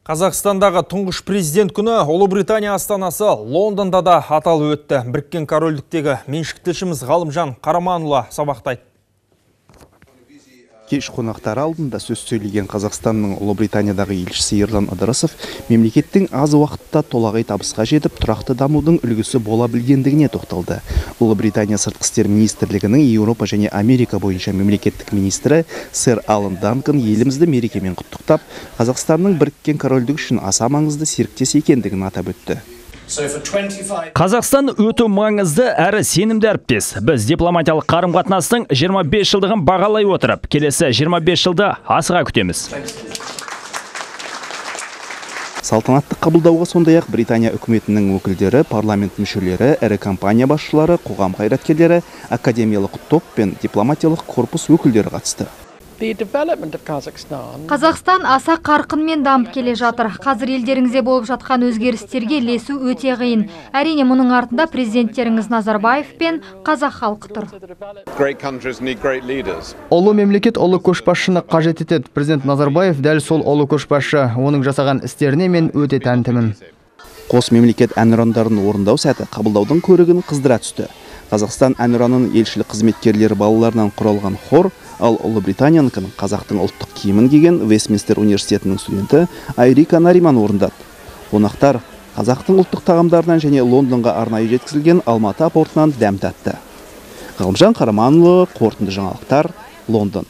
Қазақстандағы тұңғыш президент күні Ұлыбритания астанасы Лондонда да аталып өтті. Біріккен Корольдіктегі меншікті тілшіміз Ғалымжан Қараманұлы сабақтайды. Кеш қонақтар алдында сөз сөйлеген Қазақстанның Ұлыбританиядағы елшісі Ерлан Ыдырысов мемлекеттің аз уақытта толағай табысқа жетіп, тұрақты дамудың үлгісі бола білгендігіне тоқталды. Ұлыбритания сыртқы істер министрлігінің Еуропа және Америка бойынша мемлекеттік министрі сэр Алан Данкан елімізді мерекемен құттықтап, Қазақстанның Біріккен Корольдік үшін аса маңызды серіктес екендігін атап өтті. Қазақстан өте маңызды әрі сенімді әріптес. Біз дипломатиялық қарым-қатынастың 25 жылдығын бағалай отырып, келесі 25 жылды асыға күтеміз. Салтанатты қабылдауға сондай-ақ Британия үкіметінің өкілдері, парламент мүшелері, ірі компания басшылары, қоғам қайраткерлері, академиялық топ пен дипломатиялық корпус өкілдері қатысты. Қазақстан аса қарқынмен дамып келе жатыр. Қазір елдеріңізде болып жатқан өзгерістерге ілесу өте қиын. Әрине, мұның артында президенттеріңіз Назарбаев пен қазақ халқы тұр. Ұлы мемлекет ұлы көшбасшыны қажет етеді. Президент Назарбаев дәл сол ұлы көшбасшы. Оның жасаған істеріне мен өте тәнтімін. Қос мемлекет әнұрандарын орындау сәті қабылдаудың көрігін қыздыра түсті. Қазақстан әнұранының елшілік қызметкерлері балаларынан құралған хор, ал Ұлыбританияныкін қазақтың ұлттық киімін киген Вестминстер университетінің студенті Айрика Нариман орындады. Қонақтар қазақтың ұлттық тағамдарынан және Лондонға арнайы жеткізілген Алматы портынан дәм татты. Ғалымжан Қараманұлы, қорытынды жаңалықтар, Лондон.